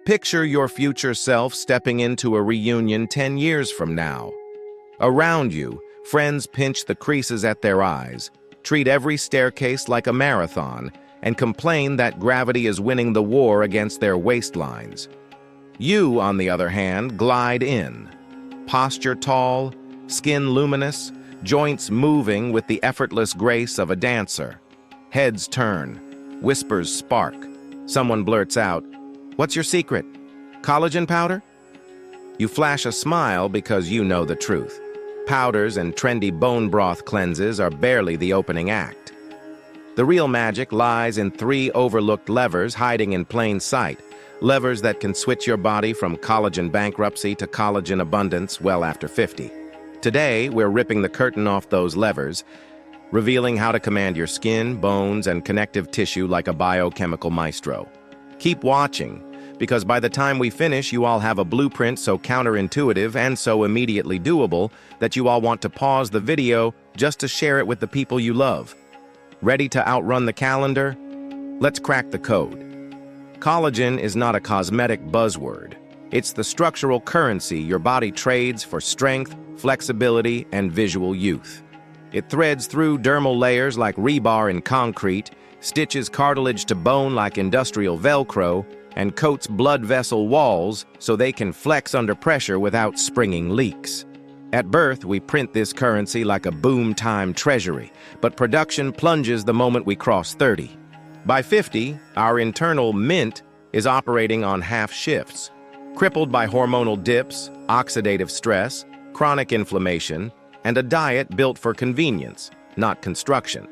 Picture your future self stepping into a reunion 10 years from now. Around you, friends pinch the creases at their eyes, treat every staircase like a marathon, and complain that gravity is winning the war against their waistlines. You, on the other hand, glide in. Posture tall, skin luminous, joints moving with the effortless grace of a dancer. Heads turn, whispers spark. Someone blurts out, "What's your secret? Collagen powder?" You flash a smile because you know the truth. Powders and trendy bone broth cleanses are barely the opening act. The real magic lies in 3 overlooked levers hiding in plain sight, levers that can switch your body from collagen bankruptcy to collagen abundance well after 50. Today, we're ripping the curtain off those levers, revealing how to command your skin, bones, and connective tissue like a biochemical maestro. Keep watching, because by the time we finish, you all have a blueprint so counterintuitive and so immediately doable that you all want to pause the video just to share it with the people you love. Ready to outrun the calendar? Let's crack the code. Collagen is not a cosmetic buzzword. It's the structural currency your body trades for strength, flexibility, and visual youth. It threads through dermal layers like rebar in concrete, stitches cartilage to bone like industrial Velcro, and coats blood vessel walls so they can flex under pressure without springing leaks. At birth, we print this currency like a boom-time treasury, but production plunges the moment we cross 30. By 50, our internal mint is operating on half shifts, crippled by hormonal dips, oxidative stress, chronic inflammation, and a diet built for convenience, not construction.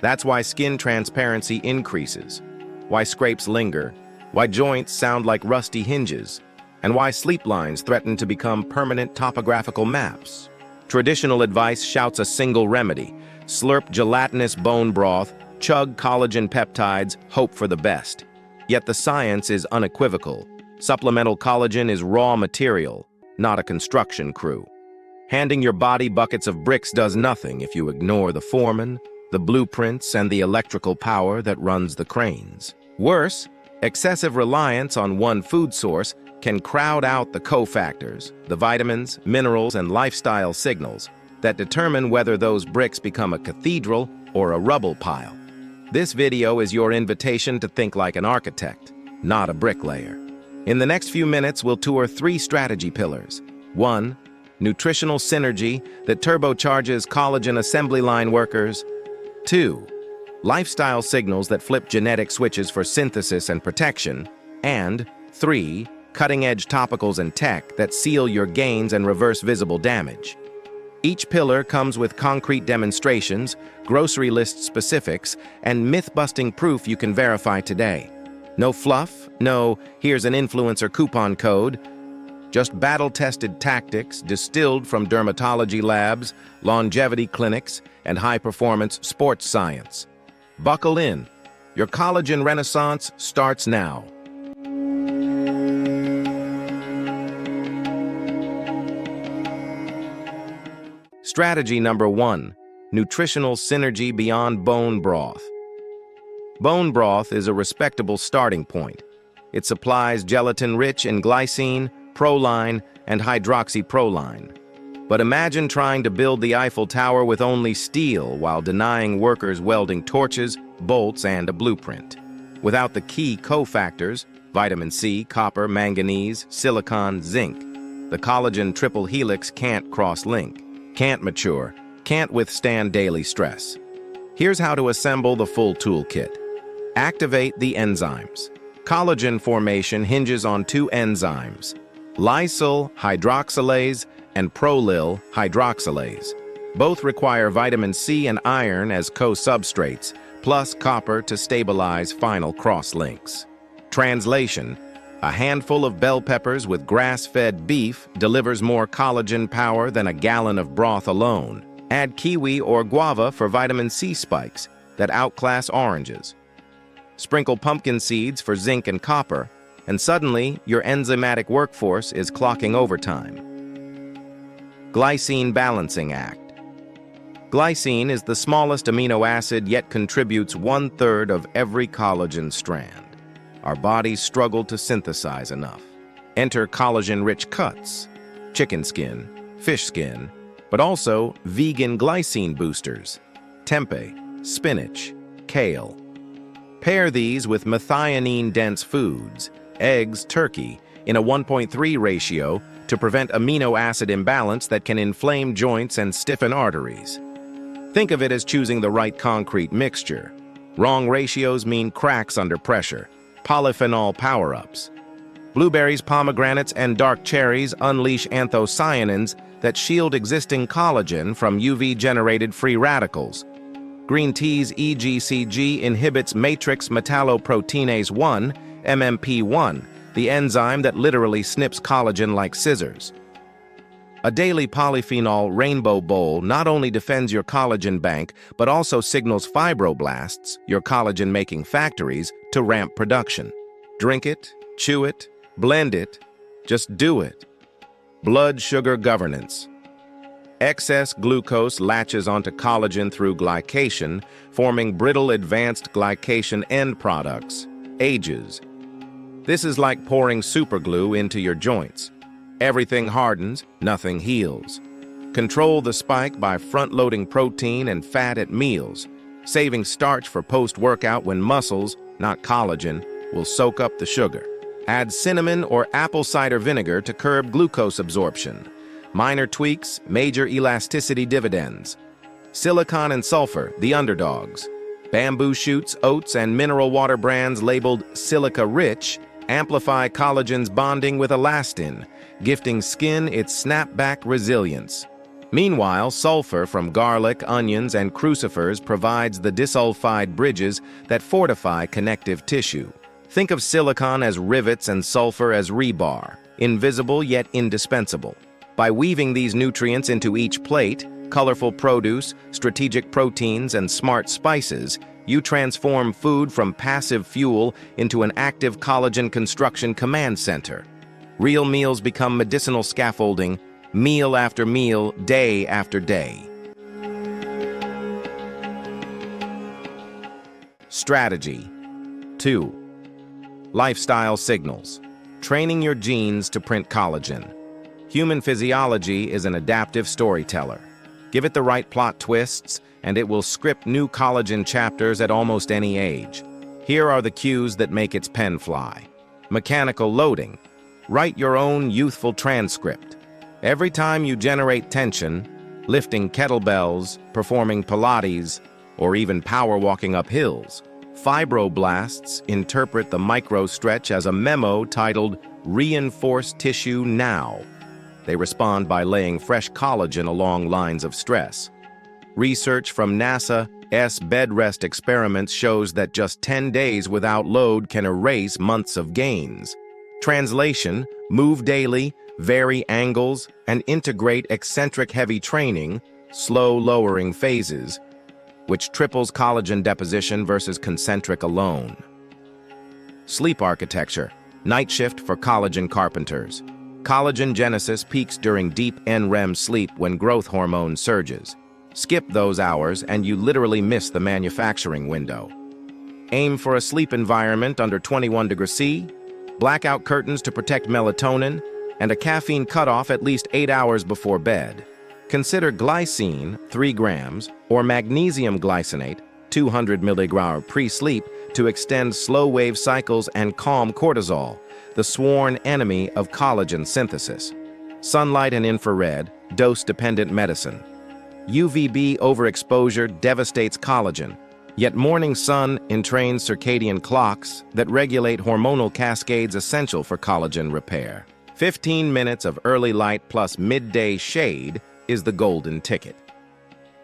That's why skin transparency increases, why scrapes linger, why joints sound like rusty hinges, and why sleep lines threaten to become permanent topographical maps. Traditional advice shouts a single remedy: slurp gelatinous bone broth, chug collagen peptides, hope for the best. Yet the science is unequivocal. Supplemental collagen is raw material, not a construction crew. Handing your body buckets of bricks does nothing if you ignore the foreman, the blueprints, and the electrical power that runs the cranes. Worse, excessive reliance on one food source can crowd out the cofactors, the vitamins, minerals, and lifestyle signals that determine whether those bricks become a cathedral or a rubble pile. This video is your invitation to think like an architect, not a bricklayer. In the next few minutes, we'll tour 3 strategy pillars. 1. Nutritional synergy that turbocharges collagen assembly line workers. 2. Lifestyle signals that flip genetic switches for synthesis and protection. And 3. Cutting-edge topicals and tech that seal your gains and reverse visible damage. Each pillar comes with concrete demonstrations, grocery list specifics, and myth-busting proof you can verify today. No fluff, no "here's an influencer coupon code," just battle-tested tactics distilled from dermatology labs, longevity clinics, and high-performance sports science. Buckle in. Your collagen renaissance starts now. Strategy number 1. Nutritional synergy beyond bone broth. Bone broth is a respectable starting point. It supplies gelatin rich in glycine, proline, and hydroxyproline. But imagine trying to build the Eiffel Tower with only steel while denying workers welding torches, bolts, and a blueprint. Without the key cofactors, vitamin C, copper, manganese, silicon, zinc, the collagen triple helix can't cross-link, can't mature, can't withstand daily stress. Here's how to assemble the full toolkit. Activate the enzymes. Collagen formation hinges on 2 enzymes, lysyl hydroxylase and prolyl hydroxylase. Both require vitamin C and iron as co-substrates, plus copper to stabilize final cross-links. Translation: a handful of bell peppers with grass-fed beef delivers more collagen power than a gallon of broth alone. Add kiwi or guava for vitamin C spikes that outclass oranges. Sprinkle pumpkin seeds for zinc and copper, and suddenly your enzymatic workforce is clocking overtime. Glycine Balancing Act. Glycine is the smallest amino acid yet contributes 1/3 of every collagen strand. our bodies struggle to synthesize enough. Enter collagen-rich cuts, chicken skin, fish skin, but also vegan glycine boosters, tempeh, spinach, kale. Pair these with methionine-dense foods, eggs, turkey, in a 1.3 ratio to prevent amino acid imbalance that can inflame joints and stiffen arteries. Think of it as choosing the right concrete mixture. Wrong ratios mean cracks under pressure. Polyphenol power-ups. Blueberries, pomegranates, and dark cherries unleash anthocyanins that shield existing collagen from UV-generated free radicals. Green tea's EGCG inhibits matrix metalloproteinase 1, MMP1, the enzyme that literally snips collagen like scissors. A daily polyphenol rainbow bowl not only defends your collagen bank, but also signals fibroblasts, your collagen-making factories, to ramp production. Drink it, chew it, blend it, just do it. Blood sugar governance. Excess glucose latches onto collagen through glycation, forming brittle advanced glycation end products, AGEs. This is like pouring superglue into your joints. Everything hardens, nothing heals. Control the spike by front-loading protein and fat at meals, saving starch for post-workout when muscles, not collagen, will soak up the sugar. Add cinnamon or apple cider vinegar to curb glucose absorption. Minor tweaks, major elasticity dividends. Silicon and sulfur, the underdogs. Bamboo shoots, oats, and mineral water brands labeled silica-rich amplify collagen's bonding with elastin, gifting skin its snapback resilience. Meanwhile, sulfur from garlic, onions, and crucifers provides the disulfide bridges that fortify connective tissue. Think of silicon as rivets and sulfur as rebar, invisible yet indispensable. By weaving these nutrients into each plate, colorful produce, strategic proteins, and smart spices, you transform food from passive fuel into an active collagen construction command center. Real meals become medicinal scaffolding, meal after meal, day after day. Strategy 2. Lifestyle signals. Training your genes to print collagen. Human physiology is an adaptive storyteller. Give it the right plot twists, and it will script new collagen chapters at almost any age. Here are the cues that make its pen fly. Mechanical loading. Write your own youthful transcript. Every time you generate tension, lifting kettlebells, performing Pilates, or even power walking up hills, fibroblasts interpret the micro-stretch as a memo titled "Reinforce Tissue Now." They respond by laying fresh collagen along lines of stress. Research from NASA's bed rest experiments shows that just 10 days without load can erase months of gains. Translation: move daily, vary angles, and integrate eccentric heavy training, slow lowering phases, which triples collagen deposition versus concentric alone. Sleep architecture, night shift for collagen carpenters. Collagen genesis peaks during deep NREM sleep when growth hormone surges. Skip those hours and you literally miss the manufacturing window. Aim for a sleep environment under 21 degrees C, blackout curtains to protect melatonin, and a caffeine cutoff at least 8 hours before bed. Consider glycine, 3 grams, or magnesium glycinate, 200 milligrams pre-sleep, to extend slow-wave cycles and calm cortisol, the sworn enemy of collagen synthesis. Sunlight and infrared, dose-dependent medicine. UVB overexposure devastates collagen, yet morning sun entrains circadian clocks that regulate hormonal cascades essential for collagen repair. 15 minutes of early light plus midday shade is the golden ticket.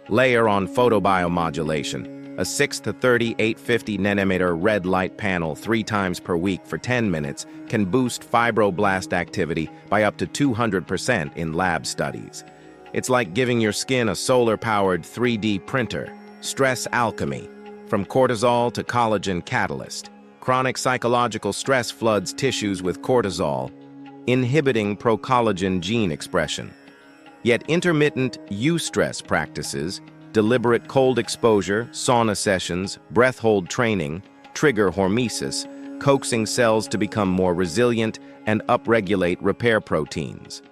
Layer on photobiomodulation, a 6 to 30 850 nanometer red light panel 3 times per week for 10 minutes can boost fibroblast activity by up to 200% in lab studies. It's like giving your skin a solar-powered 3D printer. Stress alchemy, from cortisol to collagen catalyst. Chronic psychological stress floods tissues with cortisol, inhibiting pro-collagen gene expression. Yet intermittent eustress practices, deliberate cold exposure, sauna sessions, breath hold training, trigger hormesis, coaxing cells to become more resilient and upregulate repair proteins.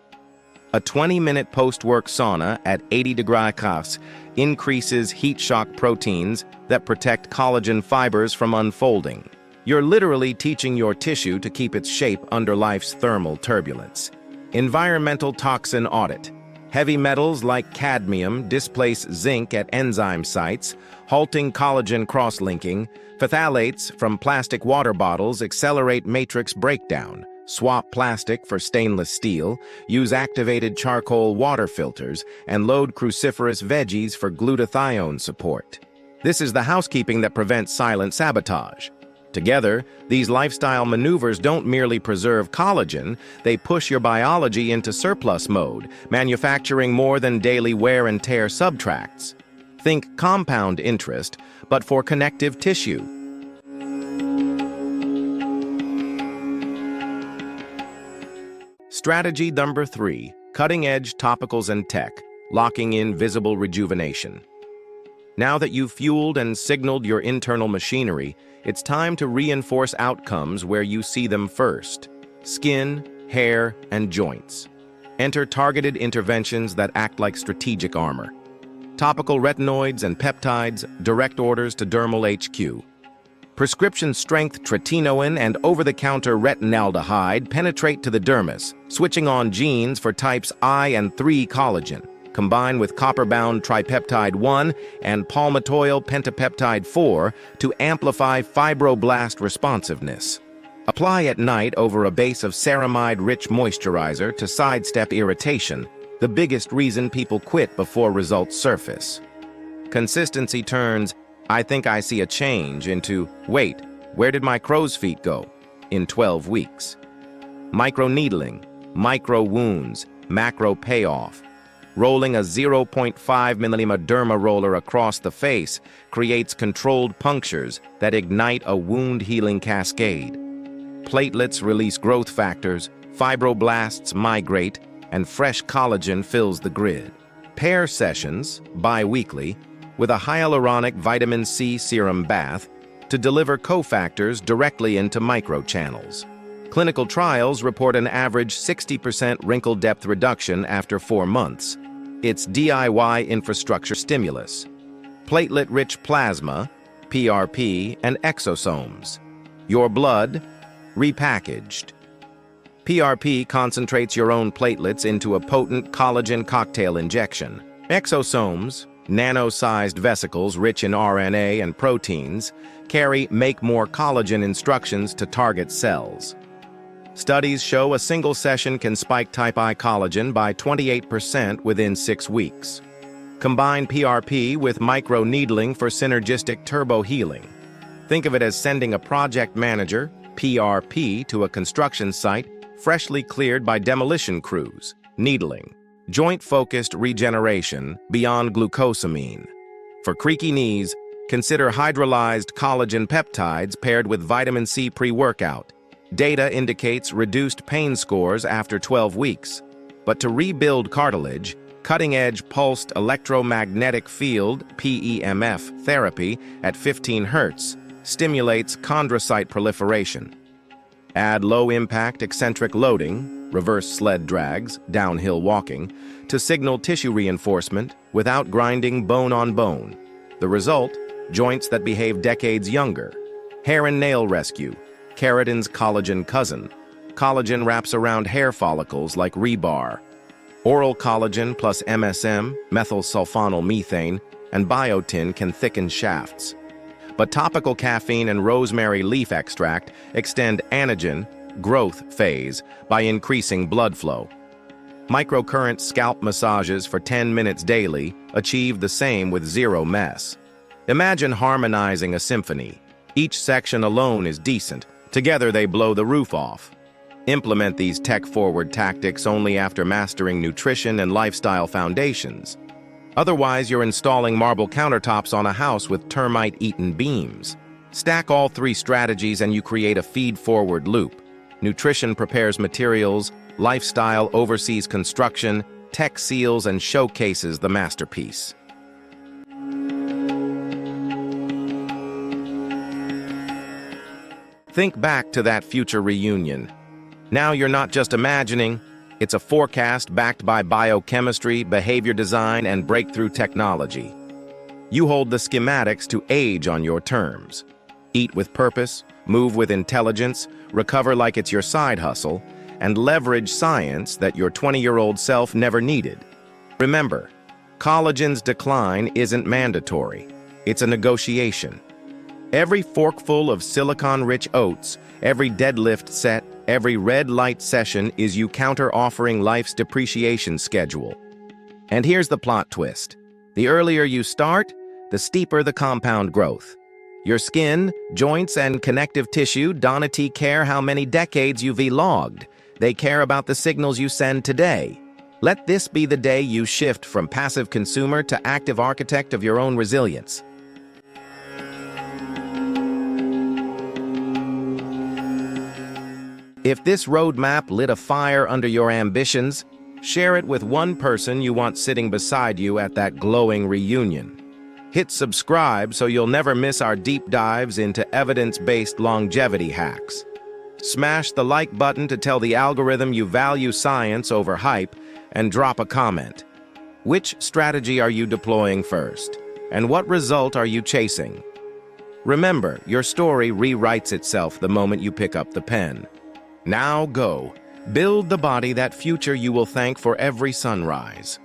A 20-minute post-work sauna at 80 degrees Celsius increases heat shock proteins that protect collagen fibers from unfolding. You're literally teaching your tissue to keep its shape under life's thermal turbulence. Environmental toxin audit. Heavy metals like cadmium displace zinc at enzyme sites, halting collagen cross-linking. Phthalates from plastic water bottles accelerate matrix breakdown. Swap plastic for stainless steel, use activated charcoal water filters, and load cruciferous veggies for glutathione support. This is the housekeeping that prevents silent sabotage. Together, these lifestyle maneuvers don't merely preserve collagen, they push your biology into surplus mode, manufacturing more than daily wear and tear subtracts. Think compound interest, but for connective tissue. Strategy number 3, cutting-edge topicals and tech, locking in visible rejuvenation. Now that you've fueled and signaled your internal machinery, it's time to reinforce outcomes where you see them first: skin, hair, and joints. Enter targeted interventions that act like strategic armor. Topical retinoids and peptides, direct orders to dermal HQ. Prescription-strength tretinoin and over-the-counter retinaldehyde penetrate to the dermis, switching on genes for types I and III collagen. Combine with copper-bound tripeptide 1 and palmitoyl pentapeptide 4 to amplify fibroblast responsiveness. Apply at night over a base of ceramide-rich moisturizer to sidestep irritation, the biggest reason people quit before results surface. Consistency turns, "I think I see a change," into, "Wait, where did my crow's feet go?" in 12 weeks. Microneedling, micro wounds, macro payoff. Rolling a 0.5 mm derma roller across the face creates controlled punctures that ignite a wound-healing cascade. Platelets release growth factors, fibroblasts migrate, and fresh collagen fills the grid. Pair sessions, bi-weekly, with a hyaluronic vitamin C serum bath to deliver cofactors directly into microchannels. Clinical trials report an average 60% wrinkle depth reduction after 4 months. It's DIY infrastructure stimulus. Platelet-rich plasma, PRP, and exosomes. Your blood, repackaged. PRP concentrates your own platelets into a potent collagen cocktail injection. Exosomes, nano-sized vesicles rich in RNA and proteins, carry make more collagen instructions to target cells. Studies show a single session can spike type I collagen by 28% within 6 weeks. Combine PRP with microneedling for synergistic turbo healing. Think of it as sending a project manager, PRP, to a construction site freshly cleared by demolition crews. Needling. Joint-focused regeneration beyond glucosamine. For creaky knees, consider hydrolyzed collagen peptides paired with vitamin C pre-workout. Data indicates reduced pain scores after 12 weeks. But to rebuild cartilage, cutting-edge pulsed electromagnetic field (PEMF) therapy at 15 Hz stimulates chondrocyte proliferation. Add low-impact eccentric loading, reverse sled drags, downhill walking, to signal tissue reinforcement without grinding bone on bone. The result, joints that behave decades younger. Hair and nail rescue, keratin's collagen cousin. Collagen wraps around hair follicles like rebar. Oral collagen plus MSM, methylsulfonyl methane, and biotin can thicken shafts. But topical caffeine and rosemary leaf extract extend anagen, growth phase, by increasing blood flow. Microcurrent scalp massages for 10 minutes daily achieve the same with zero mess. Imagine harmonizing a symphony. Each section alone is decent. Together they blow the roof off. Implement these tech-forward tactics only after mastering nutrition and lifestyle foundations. Otherwise, you're installing marble countertops on a house with termite-eaten beams. Stack all 3 strategies and you create a feed-forward loop. Nutrition prepares materials, lifestyle oversees construction, tech seals and showcases the masterpiece. Think back to that future reunion. Now you're not just imagining, it's a forecast backed by biochemistry, behavior design, and breakthrough technology. You hold the schematics to age on your terms. Eat with purpose, move with intelligence, recover like it's your side hustle, and leverage science that your 20-year-old self never needed. Remember, collagen's decline isn't mandatory. It's a negotiation. Every forkful of silicon-rich oats, every deadlift set, every red light session is you counter-offering life's depreciation schedule. And here's the plot twist. The earlier you start, the steeper the compound growth. Your skin, joints, and connective tissue don't care how many decades you've logged. They care about the signals you send today. Let this be the day you shift from passive consumer to active architect of your own resilience. If this roadmap lit a fire under your ambitions, share it with one person you want sitting beside you at that glowing reunion. Hit subscribe so you'll never miss our deep dives into evidence-based longevity hacks. Smash the like button to tell the algorithm you value science over hype, and drop a comment. Which strategy are you deploying first? And what result are you chasing? Remember, your story rewrites itself the moment you pick up the pen. Now go. Build the body that future you will thank for every sunrise.